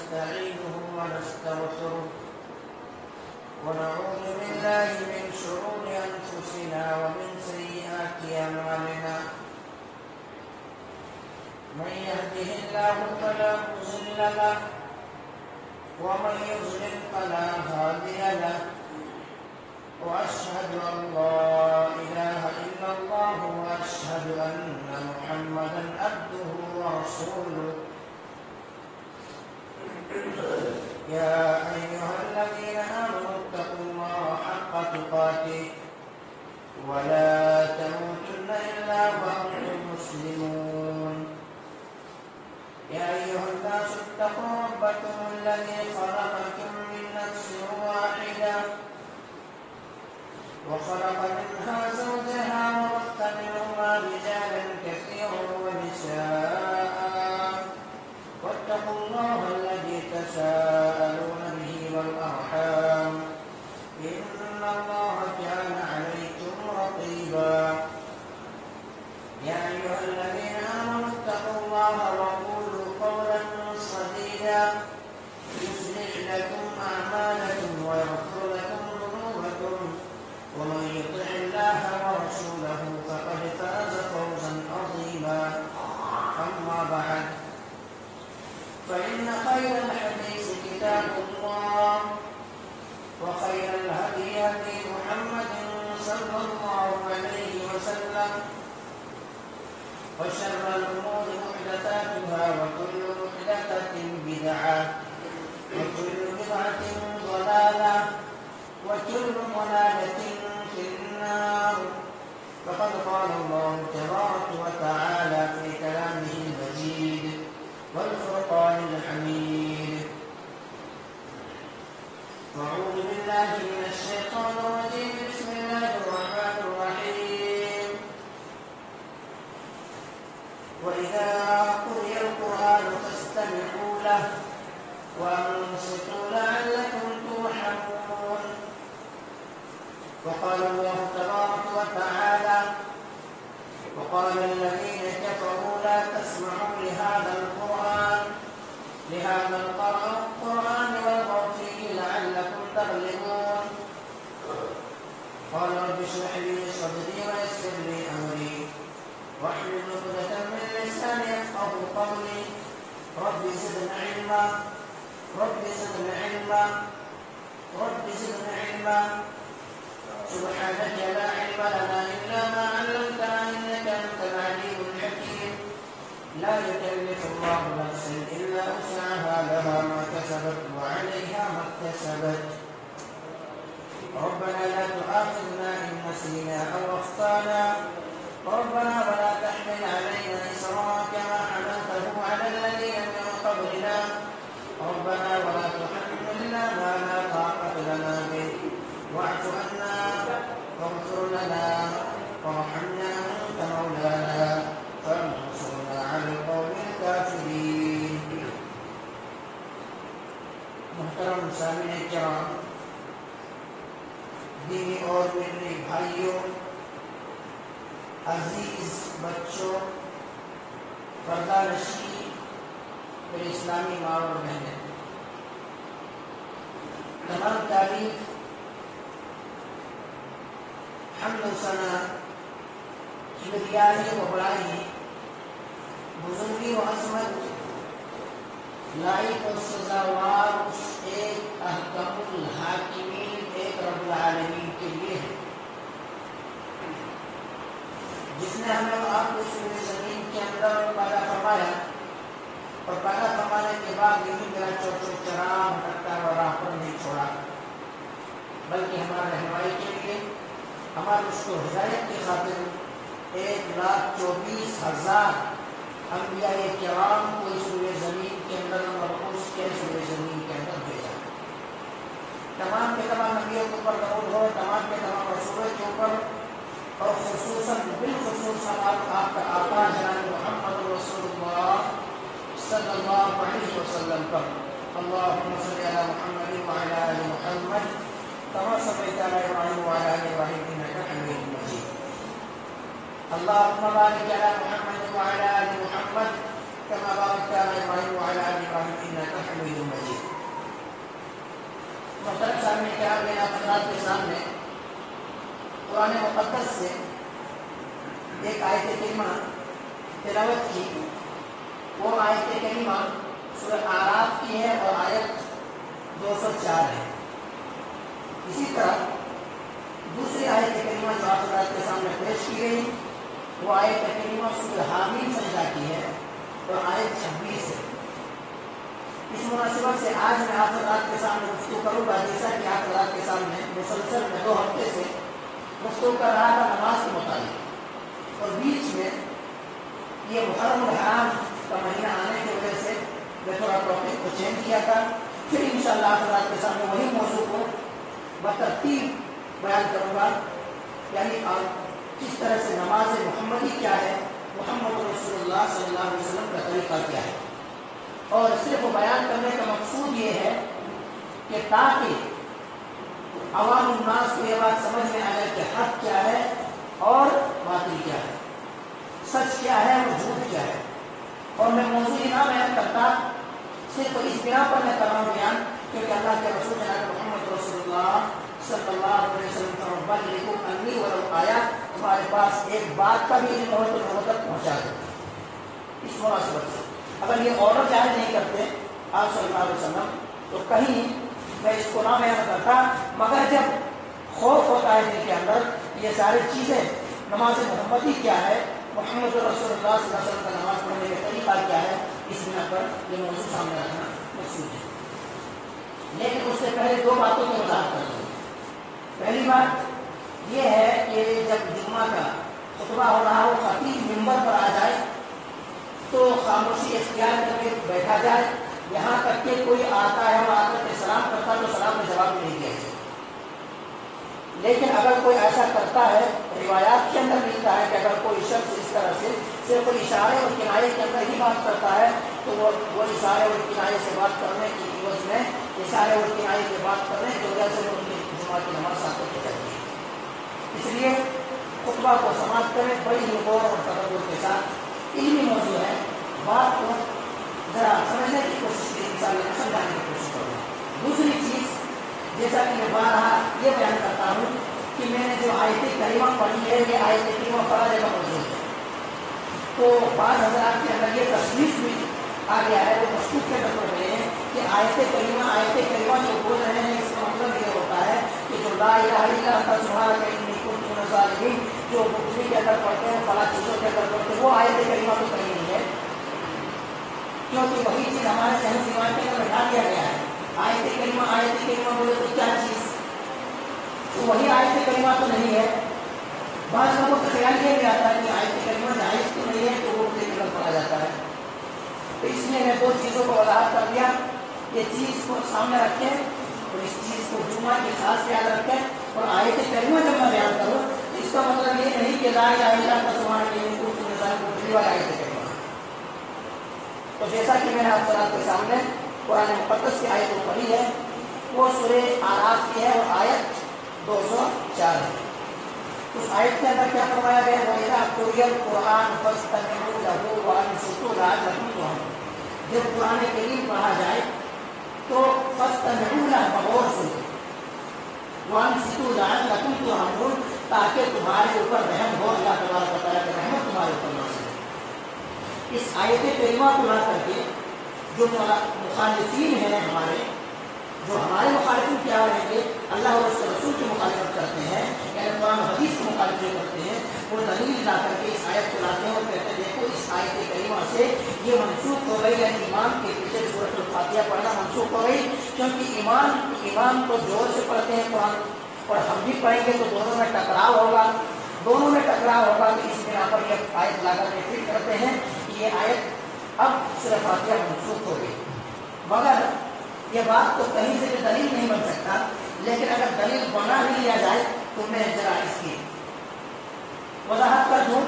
ونستعينه ونستغفره ونعوذ بالله من شرور أنفسنا ومن سيئات أعمالنا من يهده الله فلا مضل له ومن يضلل فلا هادي له وأشهد أن لا إله إلا الله وأشهد أن محمدا عبده ورسوله يا أيها الذين آمنوا اتقوا الله حق تقاته ولا تموتن إلا وأنتم مسلمون يا أيها الناس اتقوا ربكم الذي خلقكم من نفس واحدة وخلق منها زوجها وبث منهما رجالا كثيرا ونساء واتقوا الله الذي تساءلون به والأرحام إن الله كان عليكم رقيبا يا أيها الذين آمنوا اتقوا الله وقولوا قولا سديدا يصلح لكم أعمالكم ويغفر لكم ذنوبكم ومن يطع الله ورسوله فقد فاز فوزا عظيما أما بعد فإن خير الحديث كتاب الله وخير الهدي هدي محمد صلى الله عليه وسلم وشر الأمور محدثاتها وكل محدثة بدعة وكل بدعة ضلالة وكل ضلالة في النار فقد قال الله تبارك وتعالى في كلامه المجيد والفرقان الحميد أعوذ بالله من الشيطان الرجيم بسم الله الرحمن الرحيم وإذا قرئ القرآن فاستمعوا له وأنصتوا لعلكم ترحمون وقال الله تبارك وتعالى وقال الذين كفروا لا تسمعوا لهذا القرآن والغوا فيه لعلكم تغلبون قال رب اشرح لي صدري ويسر لي أمري واحلل عقدة من لساني يفقهوا قولي رب زدنا علما سبحانك لا علم لنا إلا ما علمتنا إنك أنت العليم الحكيم لا يكلف الله نفسا إلا وسعها لها ما كسبت وعليها ما اكتسبت ربنا لا تؤاخذنا إن نسينا أو أخطأنا ربنا ولا تحمل علينا إصرا كما حملته على الذين من قبلنا ربنا ولا تحملنا ما لا طاقة لنا به واعف عنا واغفر لنا وارحمنا أنت مولانا فانصرنا على القوم الكافرين. محترم سامعین کرام، دینی اور میٹھے بھائیوں، عزیز بچوں، پردہ نشین میرے اسلامی ماں اور بہنیں، تمام تعریف حمد و ثنا کبریائی و بڑائی بزرگی و عظمت لائق و سزاوار اس ایک احکم الحاکمین ایک رب العالمین کے لیے ہے جس نے ہمیں آپ کو سورہ زمین کے اندر پیدا فرمایا اور پیدا فرمانے کے بعد یہی میرا چوچو چرا بھٹکتا اور راہ پر نہیں چھوڑا، بلکہ ہمارے رہنمائی کے لیے ہمارے اس کو ہدایت کی خاطر 1,24,000 انبیاء کرام کو اس سورہ زمین کے اندر مبعوث کے سورہ زمین کے اندر بھیجا۔ تمام کے تمام نبیوں کے اوپر درود ہو، تمام کے تمام رسولوں کے اوپر، اور خصوصاً بالخصوص آپ کا آقا جناب محمد رسول اللہ صلی اللہ علیہ وسلم پر اللهم صل على محمد وعلى آل محمد كما صليت على إبراهيم وعلى آل إبراهيم إنك حميد مجيد اللهم بارك على محمد وعلى آل محمد كما باركت على إبراهيم وعلى آل إبراهيم إنك حميد مجيد. محترم سامعین کرام، میں آپ حضرات کے سامنے قرآن مقدس سے ایک آیت کریمہ تلاوت کی. وہ آیت کریمہ سورہ اعراف کی ہے اور آیت 204 ہے. اسی طرح دوسری آیت کریمہ جو آپ حضرات کے سامنے پیش کی گئی وہ آیت کریمہ سورہ حامیم سجدہ کی ہے اور آیت 26 ہے. اس مناسبت سے آج میں آپ حضرات کے سامنے گفتگو کروں گا، جیسا کہ آپ حضرات کے سامنے مسلسل میں 2 ہفتے سے گفتگو کر رہا تھا نماز کے متعلق، اور بیچ میں یہ محرم الحرام کا مہینہ آنے کی وجہ سے میں تھوڑا ٹاپک کو چینج کیا تھا. پھر انشاءاللہ آپ حضرات کے سامنے وہی موضوع کو بترتیب بیان کروں گا، یعنی کس طرح سے نماز محمدی کیا ہے، محمد رسول اللہ صلی اللہ علیہ وسلم کا طریقہ کیا ہے. اور صرف بیان کرنے کا مقصود یہ ہے کہ تاکہ عوام الناس کو یہ بات سمجھ میں آ جائے کہ حق کیا ہے اور باطل کیا ہے، سچ کیا ہے اور جھوٹ کیا ہے. اور میں موضوع نہ بیان کرتا، صرف اس بنا پر میں کر رہا ہوں بیان کیونکہ اللہ کے رسول جناب محمد رسول اللہ صلی اللہ علیہ وسلم کا بلغوا عنی ولو آیا، تمہارے پاس ایک بات کا بھی علم ہو تو لوگوں تک پہنچا دو. اس مناسبت سے اگر یہ آرڈر جاری نہیں کرتے آپ صلی اللہ علیہ وسلم تو کہیں میں اس کو نہ بیان کرتا، مگر جب خوف ہوتا ہے دل کے اندر یہ ساری چیزیں، نماز محمدی کیا ہے، محمد رسول اللہ صلی اللہ علیہ وسلم کا نماز پڑھنے کا طریقہ کیا ہے، اس بنا پر یہ موضوع سامنے رکھنا مقصود ہے. لیکن اس سے پہلے 2 باتوں کی وضاحت کرتا ہوں. پہلی بات یہ ہے کہ جب جمعہ کا خطبہ ہو رہا ہو، خطیب منبر پر آ جائے تو خاموشی اختیار کر کے بیٹھا جائے، یہاں تک کہ کوئی آتا ہے اور آ کر کے سلام کرتا تو سلام میں جواب نہیں دیا جائے. لیکن اگر کوئی ایسا کرتا ہے، روایات کے اندر ملتا ہے کہ اگر کوئی شخص اس طرح سے صرف اشارے اور کنارے کے اندر ہی بات کرتا ہے تو وہ اشارے اور کنارے سے بات کرنے کی عوض میں اشارے اور کنارے سے بات کرنے کی وجہ سے ان کی جمعہ کی نماز ثابت ہو جاتی ہے. اس لیے خطبہ کو سماعت کریں بڑی غور اور تدبر کے ساتھ. علمی موضوع ہے، بات کو ذرا سمجھنے کی کوشش کی، سمجھانے کی کوشش کروں. دوسری چیز، جیسا کہ میں بارہا یہ بیان کرتا ہوں کہ میں نے جو آیت کریمہ پڑھی ہے یہ آیت کریمہ پڑھنے کا موضوع ہے. تو بعض حضرات کے اندر یہ تشویش بھی آ گیا ہے، وہ مشکوک کے اندر پڑھ رہے ہیں کہ آیت کریمہ جو بول رہے ہیں اس کا مطلب یہ ہوتا ہے کہ جو لا الہ الا انت سبحانک انی کنت من الظالمین جو بخاری کے اندر پڑھتے ہیں، فلاں چیزوں کے اندر پڑھتے ہیں، وہ آیت کریمہ تو کہیں نہیں ہے، کیونکہ وہی چیز ہمارے ذہن دماغ کے اندر بٹھا دیا گیا ہے. آیت کریمہ بولے تو کیا چیز، تو وہی آیت کریمہ تو نہیں ہے. بعض لوگوں کا خیال یہ بھی آتا ہے کہ آیت کریمہ جائز تو نہیں ہے تو وہ کے اندر پڑھا جاتا ہے. تو اس لیے میں 2 چیزوں کو وضاحت کر دیا. یہ چیز کو سامنے رکھیں اور اس چیز کو جمعہ کی خاص خیال رکھیں. اور آیت کریمہ جب میں بیان کروں تو اس کا مطلب یہ نہیں کہ لا الہ الا انت سبحانک انی کنت من الظالمین والا آیت کریمہ. تو جیسا کہ میں نے آپ کے سامنے قرآن مقدس کی آیت پڑھی ہے، وہ سورہ اعراف کی ہے اور آیت 204 ہے. اس آیت کے اندر کیا فرمایا گیا ہے؟ وَإِذَا قُرِئَ الْقُرْآنُ فَاسْتَمِعُوا لَهُ وَأَنصِتُوا لَعَلَّكُمْ تُرْحَمُونَ. جب قرآن کریم پڑھا جائے تو فَاسْتَمِعُوا لَهُ بغور سنو، وَأَنصِتُوا لَعَلَّكُمْ تُرْحَمُونَ تاکہ تمہارے اوپر رحم ہو، اللہ تبارک و تعالیٰ کی رحمت تمہارے اوپر نازل ہو. اس آیت کریمہ کو لا کر کے جو مخالفین ہیں جو ہمارے مخالفین کیا رہیں گے، اللہ اور اس کے رسول کی مخالفت کرتے ہیں، یعنی قرآن حدیث کی مخالفت کرتے ہیں، وہ دلیل لا کر کے اس آیت کو لاتے ہیں اور کہتے ہیں دیکھو اس آیت کریمہ سے یہ منسوخ ہو گئی، یعنی امام کے پیچھے سورۃ الفاتحہ پڑھنا منسوخ ہو گئی، کیونکہ امام تو زور سے پڑھتے ہیں قرآن اور ہم بھی پڑھیں گے تو دونوں میں ٹکراؤ ہوگا تو اس بنا پر یہ آیت لا کر کے فٹ کرتے ہیں کہ یہ آیت اب سورۃ فاتحہ منسوخ ہو گئی. مگر یہ بات تو کہیں سے بھی دلیل نہیں بن سکتا، لیکن اگر دلیل بنا بھی لیا جائے تو میں ذرا اس کی وضاحت کر دوں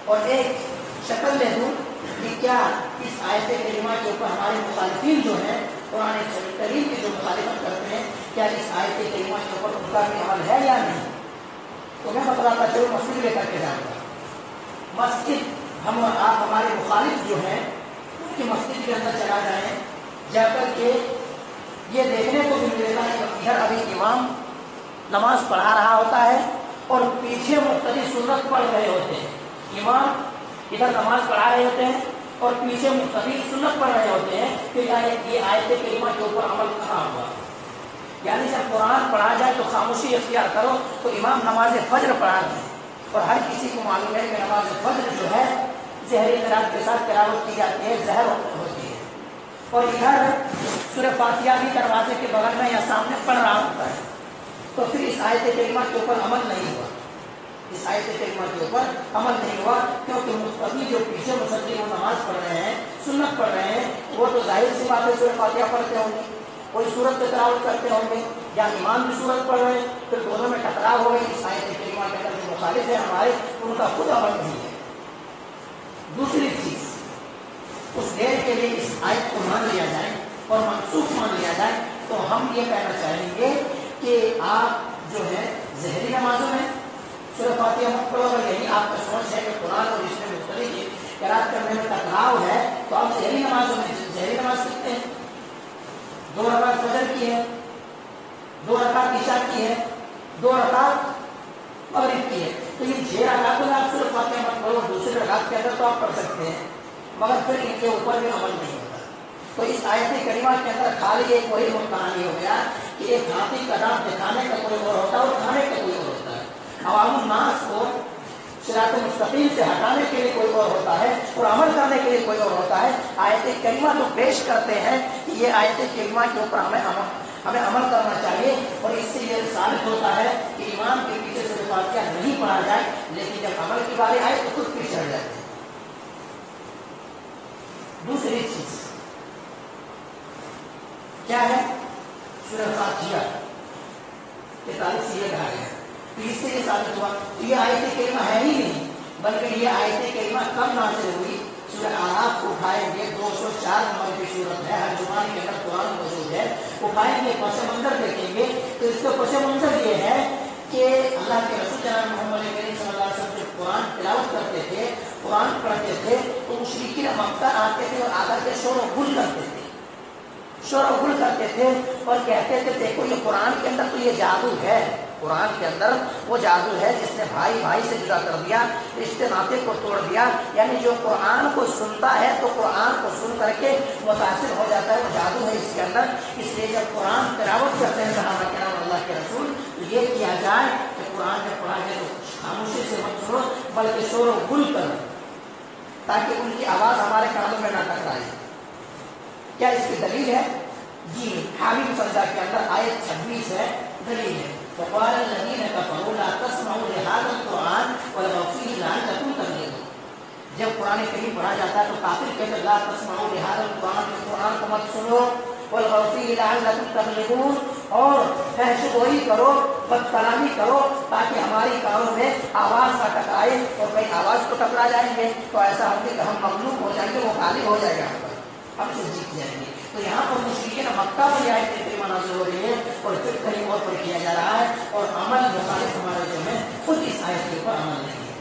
اور ایک شکل لے دوں کہ کیا اس آیت کریمہ کے اوپر ہمارے مخالفین جو ہیں قرآن کریم کی جو مخالفت کرتے ہیں، کیا اس آیت کریمہ کے اوپر ان کا بھی عمل ہے یا نہیں. تو میں بتلاتا چلو مسجد لے کر کے جاؤں گا. مسجد ہم اور آپ ہمارے مخالف جو ہیں کہ مسجد کے اندر چلا جائیں، جا کر کے یہ دیکھنے کو بھی ملے گا کہ ادھر ابھی امام نماز پڑھا رہا ہوتا ہے اور پیچھے مختلف سنت پڑھ رہے ہوتے ہیں، امام ادھر نماز پڑھا رہے ہوتے ہیں اور پیچھے مختلف سنت پڑھ رہے ہوتے ہیں، کہ یہ آیت کریمہ کے اوپر عمل کہاں ہوا؟ یعنی جب قرآن پڑھا جائے تو خاموشی اختیار کرو، تو امام نماز فجر پڑھا رہے ہیں اور ہر کسی کو معلوم ہے کہ نماز فجر جو ہے زہری قرات کے ساتھ تلاوت کی جاتی ہے، زہر ہوتی ہے، اور ادھر سورہ فاتحہ بھی دروازے کے بغل میں یا سامنے پڑھ رہا ہوتا ہے، تو پھر اس آیت کریمہ کے اوپر عمل نہیں ہوا، اس آیت کریمہ کے اوپر عمل نہیں ہوا، کیونکہ مستقبل جو پیچھے مصلی وہ نماز پڑھ رہے ہیں، سنت پڑھ رہے ہیں، وہ تو ظاہر سی بات ہے سورہ فاتحہ پڑھتے ہوں گے، کوئی سورت پہ تلاوت کرتے ہوں گے، یا امام بھی سورت پڑھ رہے ہیں، پھر دونوں میں ٹکراؤ ہو گئی، اس آیت کریمہ کے اندر جو مخالف ہے ہمارے، ان کا خود عمل نہیں ہے۔ دوسری چیز، اس دیر کے لیے اس آیت کو مان لیا جائے اور منسوخ مان لیا جائے تو ہم یہ کہنا چاہیں گے کہ آپ جو ہے ظہری نمازوں میں سورہ فاتحہ مت پڑھو، اگر یہی آپ کا سوچ ہے کہ قرآن اور اس میں مختلف قرات کرنے میں ٹکراؤ ہے تو آپ ظہری نمازوں میں ظہری نماز سیکھتے ہیں، 2 رکعت فجر کی ہے، 2 رکعت عشاء کی ہے، 2 رکعت مغرب کی ہے، تو یہ 6 رکعتوں میں آپ سورہ فاتحہ مت پڑھو، دوسرے رکعت کے اندر تو آپ پڑھ سکتے ہیں، مگر پھر ان کے اوپر بھی عمل نہیں ہوتا۔ تو اس آیت کریمہ کے اندر خالی ایک وہی کہانی ہو گیا کہ ایک ہاتھی کا دانت دکھانے کا کوئی اور ہوتا ہے اور کھانے کا کوئی اور ہوتا ہے، عوام الناس کو صراط مستقیم سے ہٹانے کے لیے کوئی اور ہوتا ہے اور عمل کرنے کے لیے کوئی اور ہوتا ہے۔ آیت کریمہ تو پیش کرتے ہیں کہ یہ آیت کریمہ کے اوپر ہمیں عمل کرنا چاہیے، اور اس سے یہ ثابت ہوتا ہے کہ امام کے پیچھے سورہ فاتحہ نہیں پڑھا جائے، لیکن جب عمل کی باری آئے تو خود پیچھے ہٹ جاتے ہیں۔ دوسری چیز کیا ہے؟ سورہ فاتحہ کے تعلق سے یہ کہا گیا، تو اس سے یہ ثابت ہوا کہ یہ آیت کریمہ ہے ہی نہیں، بلکہ یہ آیت کریمہ کب نازل ہوئی؟ سورہ اعراف کو اٹھائیں گے، 204 نمبر کی صورت ہے، ہر زبان کے اندر قرآن موجود ہے، اٹھائیں گے، پس منظر دیکھیں گے تو اس کا پس منظر یہ ہے کہ اللہ کے رسول جناب محمد کریم صلی اللہ علیہ وسلم جب قرآن تلاوت کرتے تھے، قرآن پڑھتے تھے، تو مشرکین مکہ آتے تھے اور آ کر کے شور و غل کرتے تھے، شور و غل کرتے تھے اور کہتے تھے دیکھو یہ قرآن کے اندر تو یہ جادو ہے، قرآن کے اندر وہ جادو ہے جس نے بھائی بھائی سے جدا کر دیا، رشتے ناطے کو توڑ دیا، یعنی جو قرآن کو سنتا ہے تو قرآن کو سن کر کے متاثر ہو جاتا ہے، وہ جادو ہے اس کے اندر۔ اس لیے جب قرآن تلاوت کرتے ہیں صحابہ کرام اللہ کے رسول، تو یہ کیا جائے کہ قرآن جب پڑھا جائے تو خاموشی سے مت سنو بلکہ شور و غل کرو، تاکہ ان کی آواز ہمارے کانوں میں نہ ٹکرائے۔ کیا اس کی دلیل ہے؟ جی، حامیم سجدہ کے اندر آیت 26 ہے، دلیل ہے، وقال الذين كفروا لا تسمعوا لهذا القرآن والغوا فيه لعلكم تغلبون۔ جب قرآن کریم پڑھا جاتا ہے تو کافر کہتے ہیں لا تسمعوا لهذا القرآن، قرآن کو مت سنو، والغوا فيه لعلكم تغلبون، اور فحش گوئی کرو، بد کلامی کرو تاکہ ہماری کانوں میں آواز نہ ٹکرائے، اور کہیں آواز کو ٹکرا جائیں گے تو ایسا ہوگا کہ ہم مغلوب ہو جائیں گے، وہ غالب ہو جائے گا، ہم سے جیت جائیں گے۔ تو یہاں پر مشرکین مکہ میں آیت کریمہ نازل ہو رہی ہے اور پھر کہیں اور پر کیا جا رہا ہے، اور عمل مخالف ہمارے جو ہے خود اس آیت کے اوپر عمل نہیں ہے۔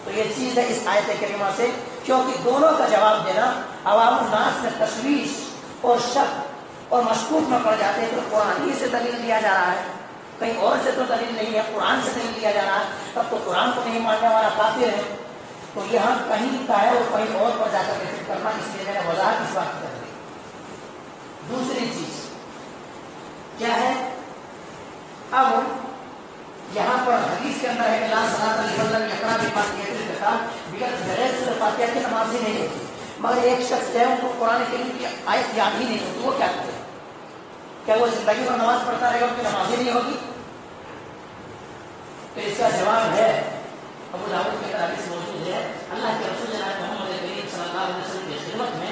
تو یہ چیز ہے اس آیت کریمہ سے، کیونکہ دونوں کا جواب دینا عوام الناس میں تشویش اور شک اور مشکوک میں پڑ جاتے ہیں، تو قرآن ہی سے دلیل دیا جا رہا ہے، کہیں اور سے تو دلیل نہیں ہے، قرآن سے دلیل دیا جا رہا ہے، تب تو قرآن کو نہیں ماننے والا کافر ہے۔ تو یہاں کہیں کا ہے اور کہیں اور پر جا کر کے کرنا، اس لیے میں نے وضاحت اس بات کی کر دی۔ دوسری چیز کیا ہے؟ اب یہاں پر حدیث کے اندر ہے کہ لا صلاۃ لمن لم یقرأ بفاتحۃ الکتاب، بغیر سورۃ فاتحہ کی نماز ہی نہیں ہوتی، مگر ایک شخص ہے ان کو قرآن کریم کی آیت یاد ہی نہیں ہوتی، وہ کیا کرے؟ کیا وہ زندگی میں نماز پڑھتا رہے گا، ان کی نماز ہی نہیں ہوگی؟ تو اس کا جواب ہے، ابو داؤد کے اندر حدیث موجود ہے، اللہ کے رسول جناب محمد کریم صلی اللہ علیہ وسلم کی خدمت میں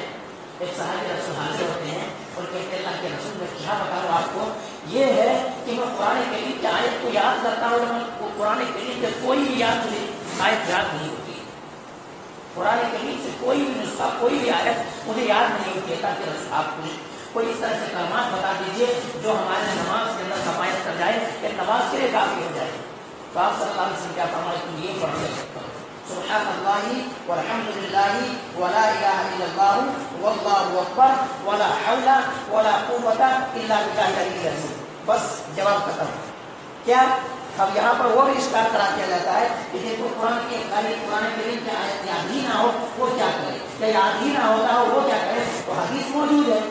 ایک صحابی رسول حاضر ہوتے ہیں اور کہتے ہیں اللہ کے رسول میں کیا بتاؤں آپ کو، یہ ہے کہ میں قرآن کریم کی آیت کو یاد کرتا ہوں، لیکن قرآن کریم سے کوئی بھی آیت یاد نہیں ہوتی، قرآن کریم سے کوئی بھی نسخہ، کوئی بھی آیت مجھے یاد نہیں ہوتی ہے، تاکہ رسول آپ کوئی اس طرح سے کلمات بتا دیجیے جو ہمارے نماز کے اندر کفایت کر جائے کہ نماز کے لیے کافی ہو جائے۔ تو آپ صلی اللہ علیہ وسلم کیا فرمائے، تم یہ پڑھ لے، سبحان اللہ والحمد للہ ولا الہ الا اللہ واللہ اکبر ولا حول ولا قوت الا باللہ العلی العظیم. بس جواب ختم. کیا اب یہاں پر وہ بھی اشکال کرا دیا جاتا ہے کہ دیکھو قرآن کے قرآن کریم کی آیت یاد ہی نہ ہو وہ کیا کرے, یا یاد ہی نہ ہوتا ہو وہ کیا کرے. تو حدیث موجود ہے.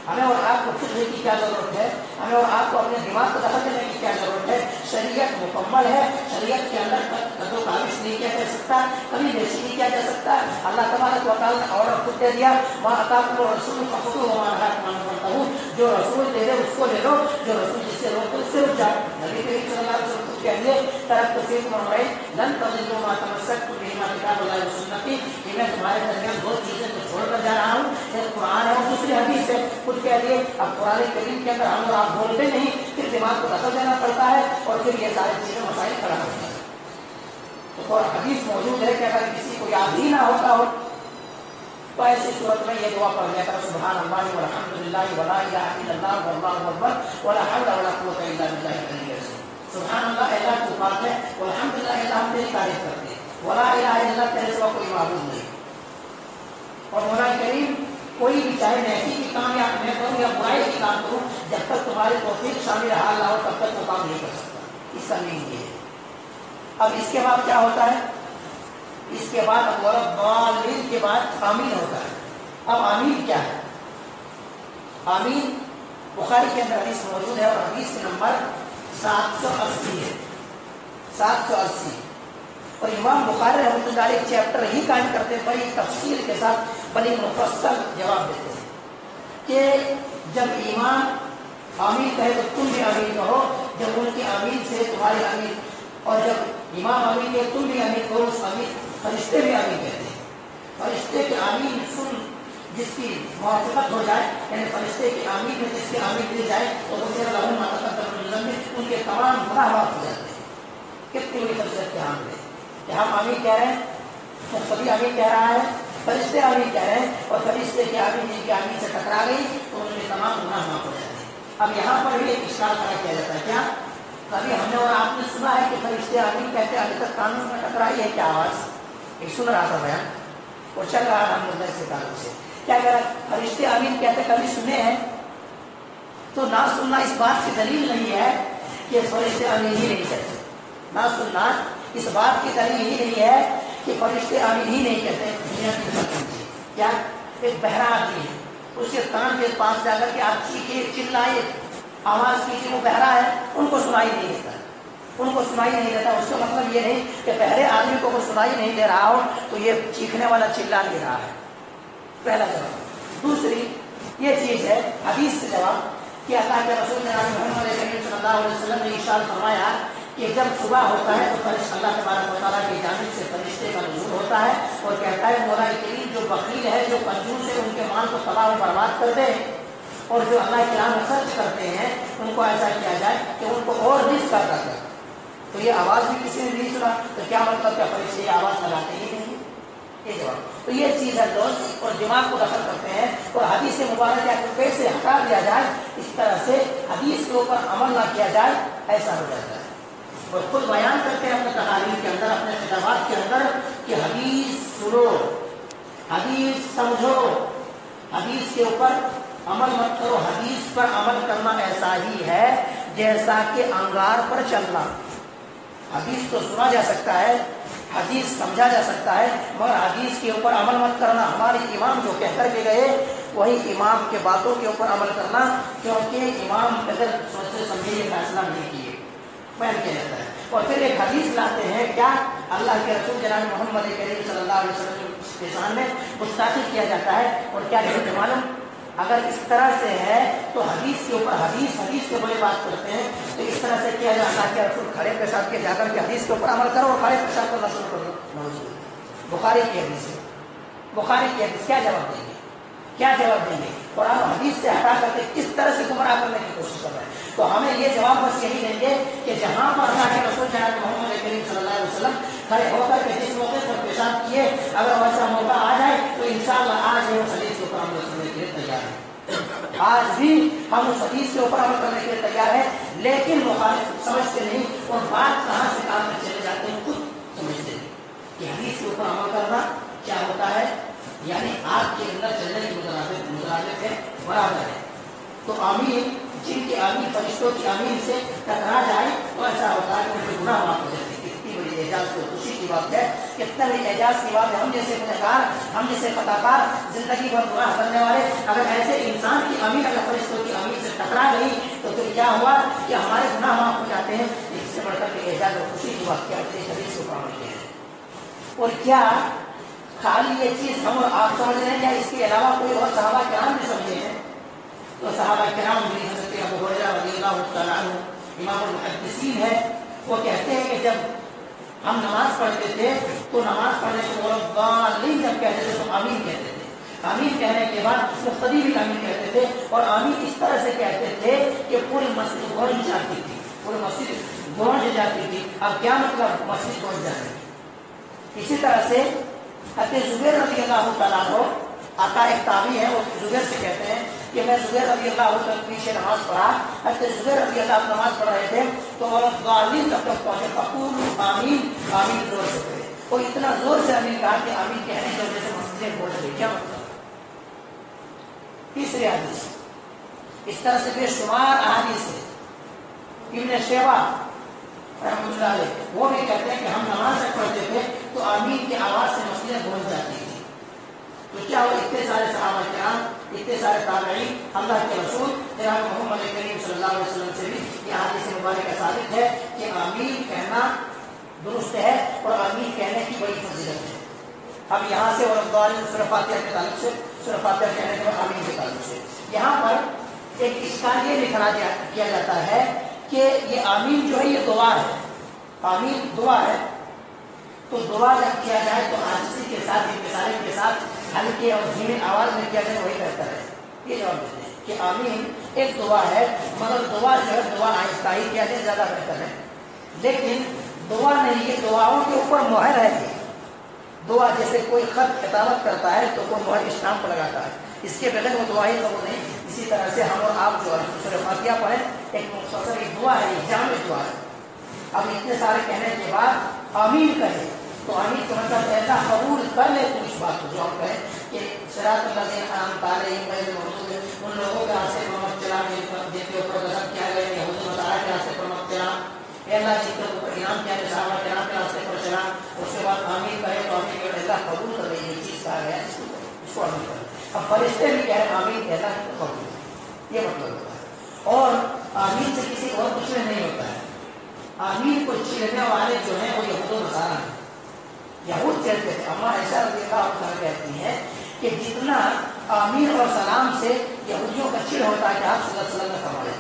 ہمیں اور آپ کو فکر کی کیا ضرورت ہے, ہمیں اور آپ کو اپنے دماغ کو دخل دینے کی کیا ضرورت ہے. شریعت مکمل ہے, شریعت کے اندر قد و کاوش نہیں کیا جا سکتا, کبھی بیشی نہیں کیا جا سکتا. اللہ تبارک و تعالیٰ نے آرڈر خود دے دیا, ماں اتاکم الرسول فخذوہ وما نہاکم عنہ فانتہوا, جو رسول دے دے اس کو لے لو, جو رسول جس سے روکو اس سے رک جاؤ. نبی کریم صلی اللہ علیہ وسلم کہیے ترکت فیکم امرین لن تضلوا ما تمسکتم بہما کتاب اللہ و سنتی, کہ میں تمہارے درمیان دو چیزیں کو چھوڑ کر جا رہا ہوں, ایک قرآن ہے اور دوسری حدیث ہے. خود کہہ دیے اب قرآن کریم کے اندر ہم اور آپ بولتے نہیں, پھر دماغ کو دخل دینا پڑتا ہے اور پھر یہ ساری چیزیں مسائل کھڑا ہوتا ہے. تو حدیث موجود ہے کہ اگر کسی کو یاد ہی نہ ہوتا ہو تو ایسی صورت میں یہ دعا پڑھ لیا کرو, سبحان اللہ والحمد للہ ولا الہ الا اللہ واللہ اکبر ولا حول ولا قوت الا باللہ العلی العظیم. سبحان اللہ, اللہ کی بات ہے, والحمد للہ, اللہ ہم تیری تعریف کرتے ہیں, ولا الہ الا اللہ, تیرے سوا کوئی معبود نہیں. اور مولا کریم کوئی بھی چاہے نیکی کی کام یا میں کروں یا برائی کی کام کروں, جب تک تمہاری توفیق شامل رہا نہ ہو تب تک وہ کام نہیں کر سکتا. اس کا مین یہ ہے. اب اس کے بعد کیا ہوتا ہے, اس کے بعد اب ضالین کے بعد آمین ہوتا ہے. اب آمین کیا ہے؟ آمین بخاری کے اندر حدیث موجود ہے اور حدیث کے نمبر 780 ہے, 780. اور امام بخاری رحمۃ اللہ علیہ چیپٹر ہی قائم کرتے ہیں, بڑی تفصیل کے ساتھ بڑی مفصل جواب دیتے ہیں کہ جب امام آمین کہے تو تم بھی آمین کہو, جب ان کی آمین سے تمہاری آمین, اور جب امام آمین کہے تم بھی آمین کہو, اس آمین فرشتے بھی آمین کہتے ہیں. فرشتے کی آمین سن جس کی موافقت ہو جائے, یعنی فرشتے کی آمین میں جس کی آمین دی جائے تو غفر لہ ما تقدم من ذنبہ, ان کے تمام گناہ معاف ہو جاتے ہیں. کتنی بڑی فضیلت کے حامل ہے کہ ہم آمین کہہ رہے ہیں, مقتدی آمین کہہ رہا ہے, فرشتے آمین کہہ رہے ہیں, اور فرشتے کی آمین جن کی آمین سے ٹکرا گئی تو ان کے تمام گناہ معاف ہو جاتے ہیں. اب یہاں پر بھی ایک اشکال کھڑا کیا جاتا ہے, کیا کبھی ہم نے اور آپ نے سنا ہے کہ فرشتے آمین کہتے ہیں, ابھی تک قانون میں ٹکرائی ہے کیا آواز؟ ایک سن رہا تھا بیان اور چل رہا ہے ہم لوگ سے تعلق سے, کیا کہہ رہا ہے فرشتے آمین کہتے کبھی سنے ہیں؟ تو نہ سننا اس بات کی دلیل نہیں ہے کہ فرشتے آمین ہی نہیں کہتے. نہ سننا اس بات کی دلیل ہی نہیں ہے کہ فرشتے آمین ہی نہیں کہتے. دنیا کی کیا ایک بہرا آدمی ہے, اس کے کان کے پاس جا کر کے آپ چیخے چلائے آواز کیجیے, وہ بہرا ہے, ان کو سنائی نہیں دیتا, ان کو سنائی نہیں دیتا. اس کا مطلب یہ نہیں کہ بہرے آدمی کو وہ سنائی نہیں دے رہا ہو تو یہ چیخنے والا چلا نہیں رہا ہے. پہلا جواب. دوسری یہ چیز ہے حدیث سے جواب کہ اللہ کے رسول جناب محمد کریم صلی اللہ علیہ وسلم نے ارشاد فرمایا کہ جب صبح ہوتا ہے تو فرشتہ اللہ تبارک و تعالیٰ کی جانب سے فرشتے کا نزول ہوتا ہے اور کہتا ہے مولا کریم جو بخیل ہے, جو کنجوس ہے, ان کے مال کو تباہ و برباد کر دے, اور جو اللہ کی راہ میں خرچ کرتے ہیں ان کو ایسا کیا جائے کہ ان کو اور رزق عطا کرے. تو یہ آواز بھی کسی نے نہیں سنا تو کیا مطلب کیا فرشتے یہ آواز لگاتے ہی نہیں؟ یہ جواب. تو یہ چیز ہے دوست, اور دماغ کو دخل کرتے ہیں اور حدیث مبارکہ کو کیسے ہٹا دیا جائے, اس طرح سے حدیث کے اوپر عمل نہ کیا جائے, ایسا ہو جاتا ہے. اور خود بیان کرتے ہیں اپنے تقاریر کے اندر, اپنے خطابات کے اندر کہ حدیث سنو, حدیث سمجھو, حدیث کے اوپر عمل مت کرو. حدیث پر عمل کرنا ایسا ہی ہے جیسا کہ انگار پر چلنا. حدیث تو سنا جا سکتا ہے, حدیث سمجھا جا سکتا ہے, مگر حدیث کے اوپر عمل مت کرنا. ہمارے امام جو کہہ کر کے گئے وہی امام کے باتوں کے اوپر عمل کرنا, کیونکہ امام اگر سوچے سمجھے یہ فیصلہ نہیں کیے بیان کیا جاتا ہے. اور پھر ایک حدیث لاتے ہیں, کیا اللہ کے رسول جناب محمد کریم صلی اللہ علیہ وسلم کے سامنے مستقل کیا جاتا ہے. اور کیا کہتے معلوم, اگر اس طرح سے ہے تو حدیث کے اوپر حدیث کے بڑے بات کرتے ہیں تو اس طرح سے کیا جائے, اللہ کے رسول کھڑے پیشاب کے جا کر کے حدیث کے اوپر عمل کرو اور کھڑے پیشاب کرنا شروع کرو. بخاری کی حدیث ہے, بخاری کی حدیث. کیا جواب دیں گے, کیا جواب دیں گے؟ قرآن و حدیث سے ہٹا کر کے کس طرح سے گمراہ کرنے کی کوشش کر رہے ہیں. تو ہمیں یہ جواب بس یہی دیں گے کہ جہاں پر اللہ کے رسول جناب محمد کریم صلی اللہ علیہ وسلم کھڑے ہو کر کے جس موقع پر پیشاب کیے, اگر ویسا موقع آ جائے تو انشاءاللہ آج یہ حدیث کے اوپر عمل کرنے کے لیے تیار ہیں. آج بھی ہم اس حدیث کے اوپر عمل کرنے کے لیے تیار ہیں, لیکن مخالف سمجھتے نہیں اور بات کہاں سے کہاں تک چلے جاتے ہیں خود سمجھتے نہیں. کہ حدیث کے اوپر عمل کرنا کیا ہوتا ہے، یعنی آپ کے اندر چلنے کی مترادف ہے، برابر ہے. تو آمین، جن کے آمین فرشتوں کی آمین سے ٹکرا جائے تو ایسا ہوتا ہے کہ ان کے گناہ معاف ہو جاتے ہیں. کتنی بڑی اعجاز کو خوشی کی بات ہے، کتنا بڑی اعجاز کی بات ہے. ہم جیسے گنہگار، ہم جیسے خطا کار، زندگی بھر گناہ کرنے والے، اگر ایسے انسان کی آمین اگر فرشتوں کی آمین سے ٹکرا گئی تو پھر کیا ہوا کہ ہمارے گناہ معاف ہو جاتے ہیں. اس سے بڑھ کر کے اعجاز اور خوشی کی بات کیا حدیث کو عمل کیا ہے. اور کیا خالی یہ چیز ہم اور آپ سمجھ رہے ہیں یا اس کے علاوہ کوئی اور صحابہ کرام بھی سمجھے ہیں؟ تو صحابہ کرام بھی حضرت ابو ہریرہ رضی اللہ تعالیٰ عنہ امام المحدثین ہے، وہ کہتے ہیں کہ جب ہم نماز پڑھتے تھے تو نماز پڑھنے کے بعد جب کہتے تھے تو آمین کہتے تھے. آمین کہنے کے بعد مختلف بھی آمین کہتے تھے، اور آمین اس طرح سے کہتے تھے کہ پوری مسجد گونج جاتی تھی، پوری مسجد گونج جاتی تھی. اب کیا مطلب مسجد گونج جاتی تھی؟ اسی طرح سے حضرت زبیر رضی اللہ تعالیٰ عنہ، آقا ایک تابعی ہے، وہ زبیر سے کہتے ہیں کہ میں زبیر رضی اللہ عنہ پیچھے نماز پڑھا. حضرت زبیر رضی اللہ عنہ نماز پڑھ رہے تھے تو غالین تک پہنچے، فقول آمین، آمین زور سے پڑھے. اور اتنا زور سے آمین کہا کہ آمین کہنے کی وجہ سے مسجدیں پہنچ گئی. کیا مطلب؟ تیسری حدیث اس طرح سے بے شمار احادیث ہے. ابن شیبہ رحمۃ اللہ علیہ وہ بھی کہتے ہیں کہ ہم نماز پڑھتے تھے تو آمین کی آواز سے مسجدیں گونج جاتی تھی. تو کیا ہوا، اتنے سارے صحابہ کرام، اتنے سارے تابعین، اللہ کے رسول جناب محمد کریم صلی اللہ علیہ وسلم سے بھی یہ حدیث مبارکہ ثابت ہے کہ آمین کہنا درست ہے اور آمین کہنے کی بڑی فضیلت ہے. اب یہاں سے اور سورہ فاتحہ کے تعلق سے، سورہ فاتحہ کہنے کے بعد آمین کے تعلق سے یہاں پر ایک اشکال یہ نکلا کیا جاتا ہے کہ یہ آمین جو ہے یہ دعا ہے. آمین دعا ہے، تو دعا جب کیا جائے تو عاجزی کے ساتھ، انکساری کے ساتھ، ہلکے اور دھیمی آواز میں کیا جائے وہی بہتر ہے. یہ جواب دیتے ہیں کہ آمین ایک دعا ہے، مگر دعا جو ہے دعا آہستہ ہی کیا جائے زیادہ بہتر ہے. لیکن دعا نہیں، یہ دعاؤں کے اوپر مہر ہے. یہ دعا جیسے کوئی خط کتابت کرتا ہے تو کوئی مہر اسٹامپ لگاتا ہے، اس کے بغیر وہ دعا ہی قبول نہیں. اسی طرح سے ہم اور آپ جو ہے سورہ فاتحہ پڑھیں، ایک مختصر ایک دعا ہے، ایک جامع دعا ہے. اب اتنے سارے کہنے کے بعد آمین کہے تو آمین کا مطلب ایسا قبول کر لے تو اس بات کو جو ہم کہیں کہ صراط الذین انعمت علیہم غیر المغضوب، ان لوگوں کے راستے پر مت چلا جن کے اوپر غضب کیا گیا، یہود و نصارا کے راستے پر مت چلا. اے اللہ جن کے اوپر انعام کیا ہے صحابہ کرام کے راستے پر چلا. اس کے بعد آمین کہے تو آمین کہ اللہ قبول کر لے یہ چیز کہا گیا، اس کو آمین کرے. اب فرشتے بھی کہہ آمین کہ اللہ کی قبول، یہ مطلب ہوتا ہے. اور آمین سے کسی اور کچھ نہیں ہوتا ہے. آمین کو چھیڑنے والے جو ہیں وہ یہود و نصارا ہیں. یہود کہتے تھے، اما عائشہ رضی اللہ عنہ کہتی ہیں کہ جتنا آمین اور سلام سے یہودیوں کا چڑ ہوتا ہے کہ آپ صلی اللہ علیہ وسلم نے فرمایا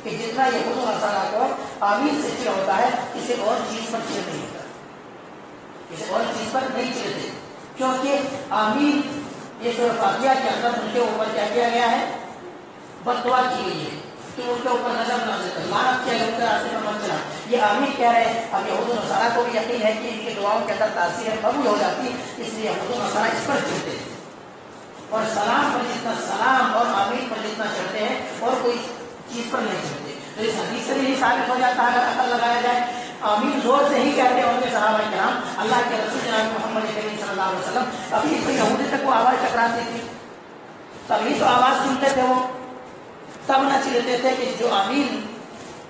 کہ جتنا یہود و نصارا کو آمین سے چڑ ہوتا ہے کسی اور چیز پر چڑ نہیں ہوتا، کسی اور چیز پر نہیں چڑھتے. کیونکہ آمین یہ سورہ فاتحہ کے اندر ان کے اوپر کیا کیا گیا ہے، بد دعا کی گئی ہے کہ ان کے اوپر نظر نہ سے لعنت کیا گیا، راستے پر مت چلا. یہ آمین کہہ رہے ہیں. اب یہود و نصارا کو بھی یقین ہے کہ ان کی دعاؤں کے اندر تاثیر قبول ہو جاتی، اس لیے یہود و نصارا اس پر چڑھتے ہیں. اور سلام پر جتنا، سلام اور آمین پر جتنا چڑھتے ہیں اور کوئی چیز پر نہیں چڑھتے. تو اس حدیث سے بھی ثابت ہو جاتا ہے اگر عقل لگایا جائے. آمین زور سے ہی کہتے ہیں ان کے صحابہ کرام، اللہ کے رسول جناب محمد کریم صلی اللہ علیہ وسلم. ابھی کوئی یہودی تک وہ آواز ٹکراتی تھی، تبھی تو آواز سنتے تھے وہ، تب نہ چڑھتے تھے کہ جو آمین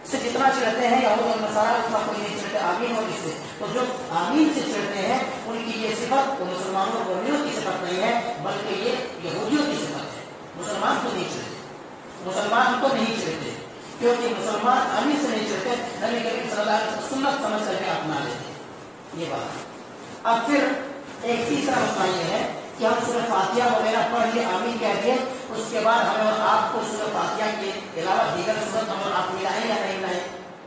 سے جتنا چڑھتے ہیں یہود و نصارا اتنا کوئی نہیں چڑھتے آمین اور اس سے. تو جو آمین سے چڑھتے ہیں ان کی یہ صفت وہ مسلمانوں اور مومنوں کی صفت نہیں ہے، بلکہ یہ یہودیوں کی صفت ہے. مسلمان تو نہیں چڑھتے، مسلمان تو نہیں چڑھتے، کیونکہ مسلمان آمین سے نہیں چڑھتے، نبی کریم صلی اللہ علیہ وسلم سنت سمجھ کر کے اپنا لیتے. یہ بات. اب پھر ایک تیسرا مسئلہ یہ ہے کہ ہم سورہ فاتحہ وغیرہ پڑھ لیے، آمین کہہ دیے، اس کے بعد ہمیں اور آپ کو سورہ فاتحہ کے علاوہ دیگر سورت ہم اور آپ ملائیں یا نہیں ملائیں.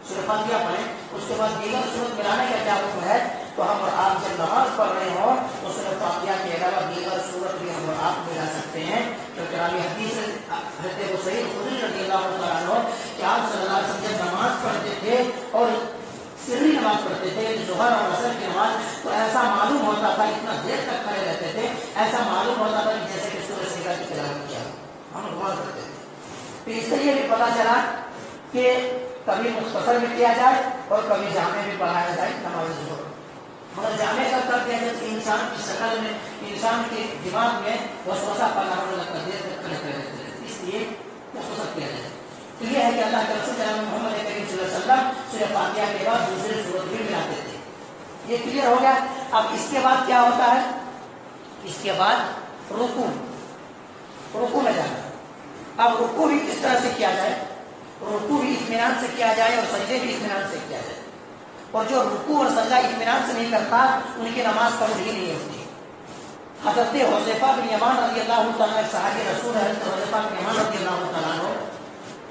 سورہ فاتحہ پڑھیں، اس کے بعد دیگر سورت ملانے کا کیا حکم ہے؟ تو ہم اور آپ جب نماز پڑھ رہے ہوں تو سورہ فاتحہ کے علاوہ دیگر سورت بھی ہم اور آپ ملا سکتے ہیں. کیونکہ راوی حدیث حضرت ابو خدری رضی اللہ تعالیٰ عنہ کہ آپ صلی اللہ علیہ وسلم جب نماز پڑھتے تھے اور سری نماز پڑھتے تھے ظہر اور عصر کی نماز، تو ایسا معلوم ہوتا تھا، اتنا دیر تک کھڑے رہتے تھے، ایسا معلوم ہوتا تھا کہ جیسے کہ سورہ سجدہ کی تلاوت کیا ہم نماز کرتے تھے. تو اس سے یہ بھی پتا چلا کہ کبھی مختصر بھی کیا جائے اور کبھی جامع بھی پڑھایا جائے نماز ظہر. مگر جامع کب کر دیا جب انسان کی شکل میں، انسان کے دماغ میں وسوسہ پیدا ہونے لگتا ہے، اس لیے مختصر کیا جائے۔ تو یہ ہے کہ اللہ کے رسول جناب محمد کریم صلی اللہ علیہ وسلم سورہ فاتحہ کے بعد دوسرے سورت بھی ملاتے تھے۔ یہ کلیئر ہو گیا۔ اب اس کے بعد کیا ہوتا ہے؟ اس کے بعد رکوع میں جانا۔ اب رکوع بھی کس طرح سے کیا جائے؟ رکوع بھی اطمینان سے کیا جائے اور سجدے بھی اطمینان سے کیا جائے۔ اور جو رکوع اور سجدہ اطمینان سے نہیں کرتا ان کی نماز قبول ہی نہیں ہوتی۔ حضرت حذیفہ بن یمان رضی اللہ تعالیٰ عنہ، صحابی رسول حضرت حذیفہ بن یمان رضی اللہ تعالیٰ عنہ،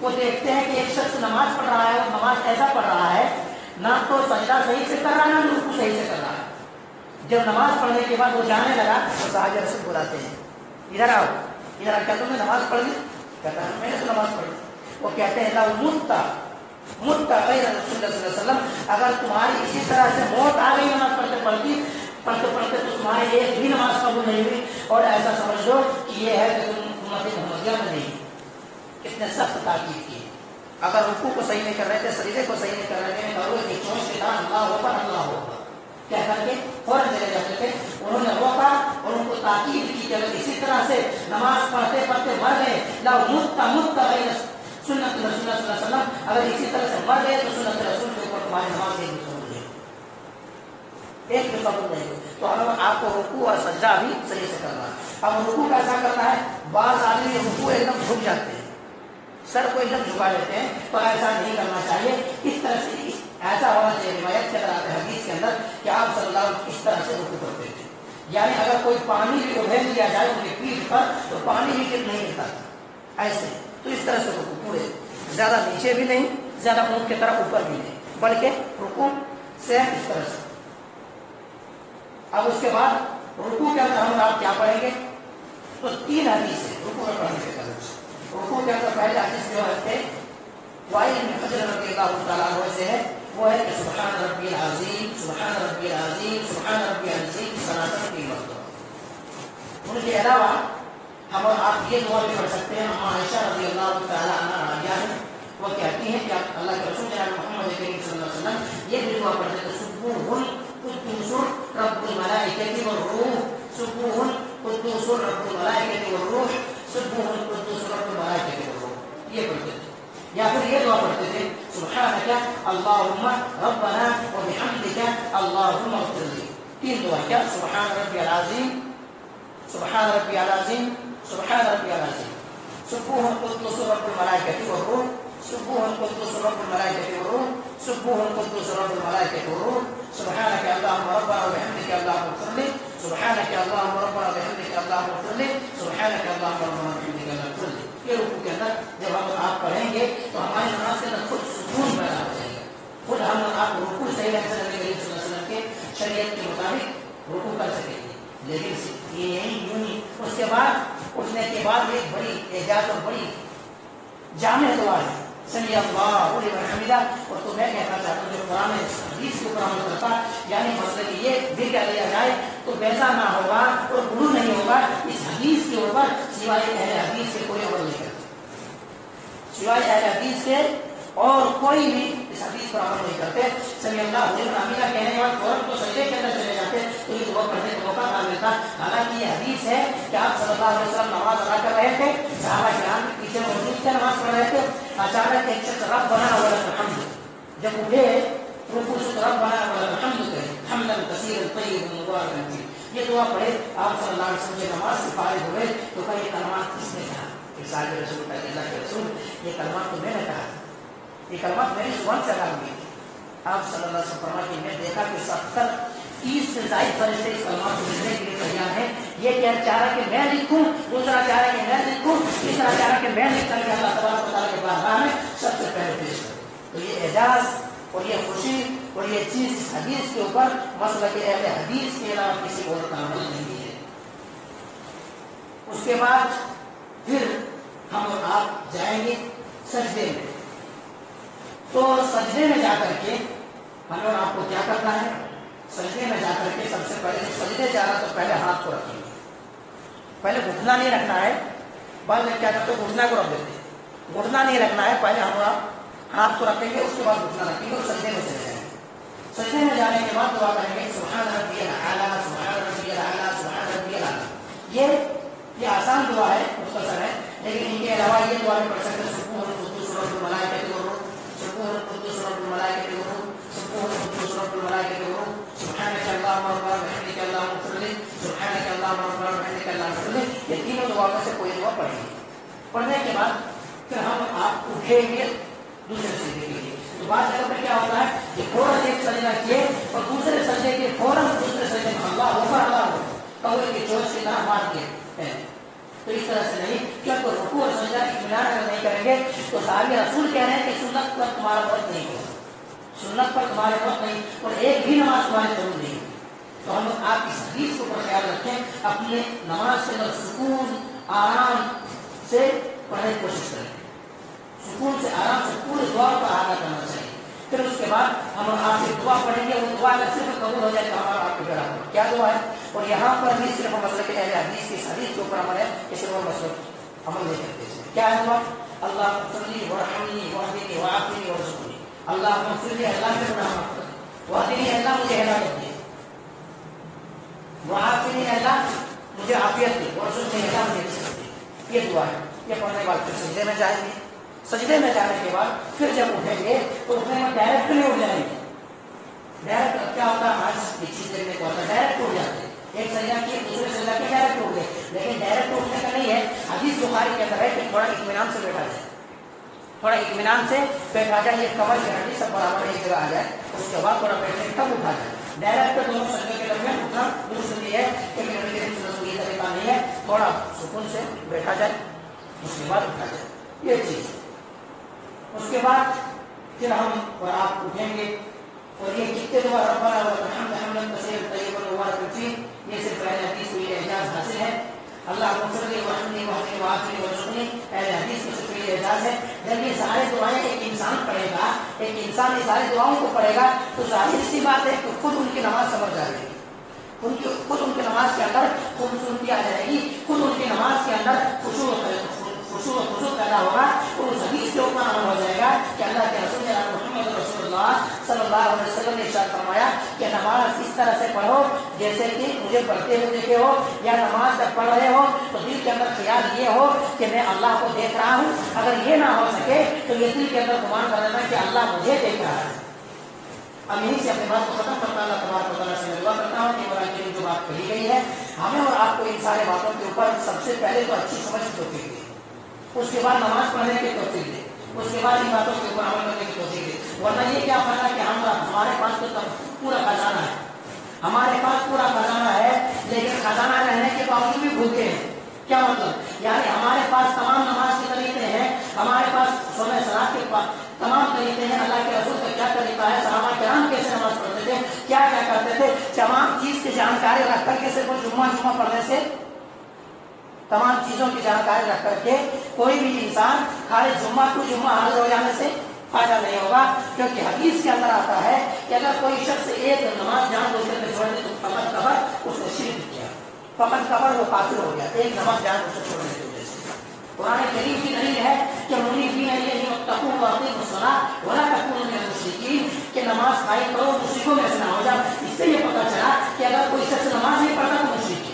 وہ دیکھتے ہیں کہ ایک شخص نماز پڑھ رہا ہے اور نماز ایسا پڑھ رہا ہے نہ تو سجدہ صحیح سے کر رہا ہے نہ رکوع صحیح سے کر رہا ہے۔ جب نماز پڑھنے کے بعد وہ جانے لگا تو صحابی رسول بلاتے ہیں، ادھر آؤ، ادھر آ، کیا تم نے نماز پڑھ لی؟ کہتا ہے میں نے تو نماز پڑھ لی۔ وہ کہتے ہیں لو مت غیر رسول اللہ صلی اللہ علیہ وسلم، اگر تمہاری اسی طرح سے موت آ گئی نماز پڑھتے پڑھتے تو تمہاری ایک بھی نماز قبول نہیں ہوئی، اور ایسا سمجھ لو کہ یہ ہے کہ تم امت محمدیہ میں نہیں۔ اس نے سخت تاکید کی، اگر رکوع کو صحیح نہیں کر رہے تھے، سجدے کو صحیح نہیں کر رہے تھے، اور کہ چونچ کے دان اللہ ہوگا کیا کر کے فوراً چلے جاتے تھے۔ انہوں نے روکا اور ان کو تاکید کی کہ اگر اسی طرح سے نماز پڑھتے پڑھتے مر گئے، لو مت غیر سنت رسول اللہ صلی اللہ علیہ وسلم، اگر اسی طرح سے مر گئے تو سنت رسول کے اوپر تمہاری نماز ایک بھی قبول نہیں، ایک بھی قبول نہیں۔ تو ہم آپ کو رکوع اور سجدہ بھی صحیح سے کرنا ہے۔ اب رکوع کیسا کرنا ہے؟ بعض آدمی رکوع ایک دم جھک جاتے ہیں، سر کو ایک دم جھکا لیتے ہیں، تو ایسا نہیں کرنا چاہیے۔ اس طرح سے ایسا ہونا چاہیے، روایت کے اندر حدیث کے اندر کہ آپ صلی اللہ علیہ وسلم اس طرح سے رکوع کرتے تھے، یعنی اگر کوئی پانی بھی ابھیل دیا جائے ان کی پیٹھ پر تو پانی بھی نہیں گرتا تھا ایسے۔ تو اس طرح سے رکوع پورے، زیادہ نیچے بھی نہیں، زیادہ اونٹ کی طرح اوپر بھی نہیں، بلکہ رکوع سے اس طرح سے۔ اب اس کے بعد رکوع کے اندر ہم آپ کیا پڑھیں گے؟ تو 3 حدیث ہے رکوع میں پڑھنے کے بعد۔ رکوع کے اندر پہلے حدیث جو ہے وائل بن حجر رضی اللہ تعالیٰ عنہ سے ہے، وہ ہے کہ سبحان ربی العظیم سبحان ربی العظیم سبحان ربی العظیم سناتن کی مرتبہ۔ ان کے علاوہ ہم اور آپ یہ دعا بھی پڑھ سکتے ہیں۔ ہم عائشہ رضی اللہ تعالیٰ عنہ راضیہ ہیں، وہ کہتی ہیں کہ اللہ کے رسول جناب محمد کریم صلی اللہ علیہ وسلم یہ بھی دعا پڑھتے تھے، سبوح قدوس رب الملائکۃ والروح، سبوح قدوس رب الملائکۃ والروح، سبوح قدوس رب الملائکۃ والروح، یہ پڑھتے تھے۔ یا پھر یہ دعا پڑھتے تھے سبحانک اللہم ربنا وبحمدک اللہم اغفر لی۔ 3 دعا کیا؟ سبحان ربی العظیم سبحان ربی العظیم سبحان ربی العظیم، سبوح قدوس رب الملائکۃ والروح، سبوح قدوس رب الملائکۃ والروح، سبوح قدوس رب الملائکۃ والروح، سبحانک اللہم ربنا وبحمدک اللہم اغفر لی، سبحانک اللہم ربنا وبحمدک اللہم اغفر لی، سبحانک اللہم ربنا وبحمدک اللہم اغفر لی۔ یہ رکوع کے اندر جب ہم آپ پڑھیں گے تو ہماری نماز کے اندر خود سکون پیدا ہو جائے گا، خود ہم آپ رکوع صحیح رنگ سے نبی کریم صلی اللہ علیہ وسلم کے شریعت کے مطابق رکوع کر سکیں گے۔ لیکن یہ یوں ہی اس کے بعد اٹھنے کے بعد ایک بڑی اعجاز اور بڑی جامع دعا ہے، سمیع اللہ لمن حمدہ۔ اور تو میں کہنا چاہتا ہوں جو قرآن حدیث کے اوپر عمل کرتا، یعنی مسئلہ یہ بھی کہہ دیا جائے تو ویسا نہ ہوگا اور غلو نہیں ہوگا اس حدیث کے اوپر، سوائے اہل حدیث کے کوئی عمل نہیں کرتا، سوائے اہل حدیث کے اور کوئی بھی اس حدیث پر عمل نہیں کرتے۔ سمیع اللہ لمن حمدہ کہنے کے بعد فوراً تو سجدے کے اندر چلے جاتے تو یہ دعا پڑھنے کا موقع نہ ملتا۔ حالانکہ یہ حدیث ہے کہ آپ صلی اللہ علیہ وسلم نماز ادا کر رہے تھے، صحابہ کرام پیچھے موجود تھے، نماز پڑھ رہے تھے، اچانک ایک شخص ربنا ولک الحمد، جب اٹھے رکوع سے ربنا ولک الحمد کہے، حمدا کثیرا طیبا مبارکا فیہ، یہ دعا پڑھے۔ آپ صلی اللہ علیہ وسلم جب نماز سے فارغ ہوئے تو کہا یہ کلمات کس نے کہا؟ صاحب رسول اللہ کے رسول، یہ کلمات تو میں نے کہا، یہ کلمات میں نے زبان سے ادا کی۔ آپ صلی اللہ علیہ وسلم فرمایا کہ میں دیکھا کہ 70-30 سے زائد فرشتے اس کلمات کو لکھنے کے لیے تیار ہیں، یہ کیا چاہ رہا کہ میں لکھوں، دوسرا چاہ رہا کہ میں لکھوں، تیسرا چاہ رہا کہ میں لکھ کر کے اللہ تبارک و تعالیٰ کے بارگاہ میں سب سے پہلے پیش کروں۔ تو یہ اعجاز اور یہ خوشی اور یہ چیز اس حدیث کے اوپر مسئلہ کہ اہل حدیث کے علاوہ کسی اور کا عمل نہیں ہے۔ اس کے بعد پھر ہم اور آپ جائیں گے سجدے میں، تو سجدے میں جا کر کے ہمیں اور آپ کو کیا کرنا ہے؟ سجدے میں جا کر کے سب سے پہلے سجدے جا رہا تو پہلے ہاتھ کو رکھیں گے، پہلے گھٹنا نہیں رکھنا ہے، بعد میں کیا کرتے گھٹنا کو رکھ دیتے، گھٹنا نہیں رکھنا ہے، پہلے ہم آپ ہاتھ کو رکھیں گے، اس کے بعد گھٹنا رکھیں گے اور سجدے میں چلے جائیں گے۔ سجدے میں جانے کے بعد دعا کریں گے سبحان ربی الاعلی سبحان ربی الاعلی سبحان ربی الاعلی. یہ آسان دعا ہے، مختصر ہے، لیکن ان کے علاوہ یہ دعا بھی پڑھ سکتے ہیں سبحان القدوس رب الملائکۃ والروح، سبحان القدوس رب الملائکۃ والروح، سبحان القدوس رب الملائکۃ والروح، سبحانک اللہم ربنا وبحمدک اللہم اغفر لي، سبحانک اللہم ربنا وبحمدک اللہم اغفر لي. یہ تینوں دعا میں سے کوئی دعا پڑھیں گے. پڑھنے کے بعد پھر ہم آپ اٹھیں گے دوسرے سجدے کے لیے. تو بعض جگہ پہ کیا ہوتا ہے کہ فوراً ایک سجدہ کیے اور دوسرے سجدے کے فوراً دوسرے سجدے میں اللہ اکبر اللہ اکبر کبر کی چوٹ کی طرح مار کے ہیں. تو اس طرح سے نہیں، کیونکہ رکوع اور سجدہ اطمینان اگر نہیں کریں گے تو صحابی رسول کہہ رہے ہیں کہ سنت پر تمہارا وقت نہیں ہوگا، سنت پر تمہارے وقت نہیں، اور ایک بھی نماز تمہارے ضرور نہیں. تو ہم آپ اس حدیث کو خیال رکھیں، اپنے نماز کے اندر سکون آرام سے پڑھنے کی کوشش کریں، سکون سے آرام سے پورے دعا پر ادا کرنا چاہیے. پھر اس کے بعد ہم آپ کی دعا پڑھیں گے، وہ دعا اگر صرف قبول ہو جائے تو ہمارا آپ کو ڈرا ہوگا کیا دعا ہے. اور یہاں پر بھی صرف مسئلہ کہ اہل حدیث کی حدیث کے اوپر عمل ہے، کسی اور مسئلہ عمل نہیں کرتے. کیا ہے دعا؟ اللہ صلی ورحمنی وحدنی وعافنی ورزقنی، اللہ صلی اللہ کے گناہ معاف کر، وحدنی اللہ مجھے ہدایت دے، وعافنی اللہ مجھے عافیت دے، ورزقنی اللہ مجھے رزق دے. یہ دعا ہے. یہ پڑھنے کے بعد پھر سجدے میں جائیں گے. سجدے میں جانے کے بعد پھر جب اٹھیں گے تو اٹھنے میں ڈائریکٹ نہیں اٹھ جائیں گے. ڈائریکٹ کیا ہوتا ہے آج پیچھے دینے کو ہوتا ہے ڈائریکٹ اٹھ جاتے ہیں. ایک سجدہ کیے دوسرے سجدہ کے ڈائریکٹ اٹھ گئے، لیکن ڈائریکٹ اٹھنے کا نہیں ہے. حدیث بخاری کے اندر ہے کہ تھوڑا اطمینان سے بیٹھا جائے، تھوڑا اطمینان سے بیٹھا جائے، یہ کمر کی ہڈی سب برابر ایک جگہ آ جائے، اس کے بعد تھوڑا بیٹھنے تب اٹھا جائے. ڈائریکٹ دونوں سجدے کے درمیان اٹھنا درست نہیں ہے، کیونکہ نبی کریم صلی اللہ علیہ وسلم یہ طریقہ نہیں ہے. تھوڑا سکون سے بیٹھا جائے، اس کے بعد اٹھا جائے. یہ چیز اس کے بعد پھر ہم اور آپ اٹھیں گے. اور یہ کتنے دعا ربنا ولک الحمد حمدا کثیرا طیبا مبارکا فیہ، یہ صرف اہل حدیث کو یہ اعزاز حاصل ہے. اللہ صلی وحمدی وحدنی وعافنی ورزقنی، اہل حدیث کو صرف یہ اعزاز ہے. جب یہ سارے دعائیں ایک انسان پڑھے گا، ایک انسان یہ ساری دعاؤں کو پڑھے گا تو ظاہر سی بات ہے کہ خود ان کی نماز سمجھ جائے گی، خود ان کی نماز کے اندر خوبصورتی آ جائے گی، خود ان کی نماز کے اندر خشوع و خضوع پیدا ہوگا، اور اس حدیث کے اوپر عمل ہو جائے گا کہ اللہ کے رسول محمد رسول اللہ صلی اللہ علیہ وسلم نے ارشاد فرمایا کہ نماز اس طرح سے پڑھو جیسے کہ مجھے پڑھتے ہوئے دیکھے ہو، یا نماز جب پڑھ رہے ہو تو دل کے اندر خیال یہ ہو کہ میں اللہ کو دیکھ رہا ہوں. اگر یہ نہ ہو سکے تو یہ دل کے اندر گمان کر لینا کہ اللہ مجھے دیکھ رہا ہے. اب یہیں سے اپنے بات کو ختم کرتا اللہ تبارک و تعالیٰ سے میں دعا کرتا ہوں کہ قرآن کریم جو بات کہی گئی ہے ہمیں اور آپ کو ان سارے باتوں کے اوپر سب سے پہلے تو اچھی سمجھ کی توفیق دے، اس کے بعد نماز پڑھنے کی توفیق دے، اس کے بعد ان باتوں کے اوپر عمل کرنے کی توفیق دے. ورنہ یہ کیا فائدہ کہ ہمارے پاس تو پورا خزانہ ہے، ہمارے پاس پورا خزانہ ہے، لیکن خزانہ رہنے کے باوجود بھی بھوکے ہیں. کیا مطلب؟ یعنی ہمارے پاس تمام نماز کے طریقے ہیں، ہمارے پاس صبح صلاۃ کے تمام طریقے ہیں، اللہ کے رسول کا کیا طریقہ ہے، صحابہ کرام کیسے نماز پڑھتے تھے، کیا کیا کرتے تھے، تمام چیز کی جانکاری رکھ کر کے صرف جمعہ پڑھنے سے، تمام چیزوں کی جانکاری رکھ کر کے کوئی بھی انسان خالی جمعہ حاضر ہو جانے سے فائدہ نہیں ہوگا. کیونکہ حدیث کے اندر آتا ہے کہ اگر کوئی شخص ایک نماز جان بوجھ کر چھوڑ دے تو فقط کفر، اس نے شرک کیا، فقط کفر وہ کافر ہو گیا ایک نماز جان بوجھ کر چھوڑنے کی وجہ سے. قرآن کریم کی دلیل ہے کہ منیبین الیہ واتقوا واقیموا الصلاۃ ولا تکونوا من المشرکین، کہ نماز قائم کرو مشرکوں میں سے نہ ہو جاؤ. اس سے یہ پتہ چلا کہ اگر کوئی شخص نماز نہیں پڑھتا تو مشرک ہے.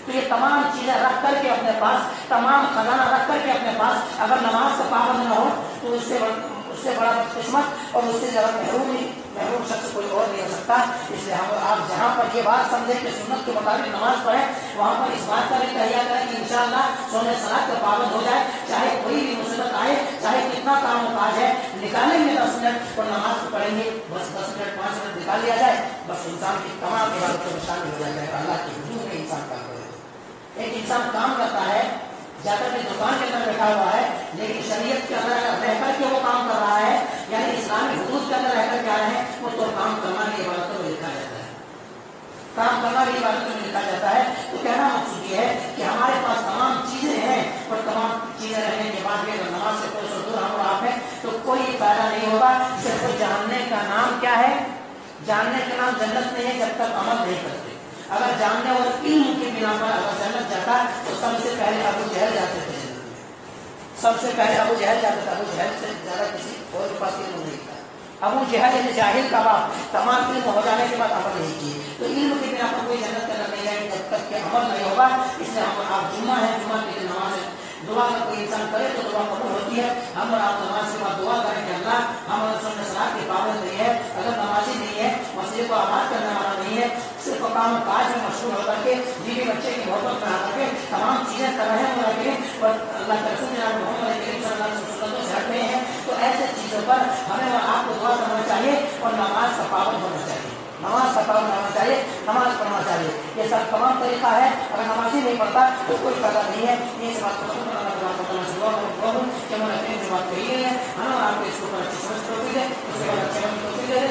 تو یہ تمام چیزیں رکھ کر کے اپنے پاس، تمام خزانہ رکھ کر کے اپنے پاس، اگر نماز کا پابند نہ ہو تو اس سے بڑا بدقسمت اور اس سے زیادہ محروم شخص کوئی اور نہیں ہو سکتا. اس لیے ہم آپ جہاں پر یہ بات سمجھیں کہ سنت کے مطابق نماز پڑھیں، وہاں پر اس بات کا بھی تہیا کریں کہ انشاءاللہ سونے صلاۃ کا پابند ہو جائے، چاہے کوئی بھی مصیبت آئے، چاہے کتنا کام و کاج ہے، نکالیں گے 10 منٹ اور نماز کو پڑھیں گے، بس 10 منٹ 5 منٹ نکال لیا جائے، بس انسان کی تمام عبادتوں میں شامل ہو جائے گا. اللہ کے حضور میں انسان کام کرے. ایک انسان کام کرتا ہے، جا کر کے دکان کے اندر بیٹھا ہوا ہے، لیکن شریعت کے اندر رہ کر کے وہ کام کر رہا ہے، یعنی اسلامی حدود کے اندر رہ کر کے آ رہے ہیں، وہ تو کام کرنا بھی عبادتوں میں لکھا جاتا ہے، کام کرنا بھی عبادتوں میں لکھا جاتا ہے. تو کہنا مقصود یہ ہے کہ ہمارے پاس تمام چیزیں ہیں، اور تمام چیزیں رہنے کے بعد بھی اگر نماز سے کوئی سو دور ہم اور آپ ہیں تو کوئی فائدہ نہیں ہوگا. صرف جاننے کا نام کیا ہے؟ جاننے کا نام جنت نہیں ہے جب تک عمل نہیں کرتے. اگر جاننے اور علم کی بنا پر اگر جنت جاتا تو سب سے پہلے ابو جہل جاتے تھے جنت میں، سب سے پہلے ابو جہل جاتا تھا. ابو جہل سے زیادہ کسی اور کے پاس علم نہیں تھا. ابو جہل جاہل کا باپ، تمام علم ہو جانے کے بعد عمل نہیں کیے، تو علم کی بنا پر کوئی جنت کے اندر نہیں جائے جب تک کہ عمل نہیں ہوگا۔ اس لیے آپ جمعہ ہے، جمعہ کے دن نماز ہے، دعا کا کوئی انسان کرے تو دعا قبول ہوتی ہے۔ ہم اور آپ نماز کے بعد دعا کریں کہ اللہ ہم اور سنت صلاۃ کی پابند نہیں ہے، اگر نمازی نہیں ہے، مسجد کو آباد کرنے والا نہیں ہے، صرف کام کاج میں مشغول ہو کر کے بیوی بچے کی محبت میں آ کر کے تمام چیزیں کر رہے ہیں اور اللہ کے رسول جناب محمد کریم صلی اللہ علیہ وسلم سے ہٹ رہے ہیں، تو ایسے چیزوں پر ہمیں اور آپ کو دعا کرنا چاہیے اور نماز کا پابند ہونا چاہیے، نماز کا پابند ہونا چاہیے، نماز پڑھنا چاہیے۔ یہ سب تمام طریقہ ہے، اگر نماز ہی نہیں پڑھتا تو کوئی فائدہ نہیں ہے۔ یہ سب بات بات کہی گئی ہے، ہم اور آپ کو اس کے اوپر اچھی سمجھ توفیق ہے، اس کے بعد اچھے توفیق ہے۔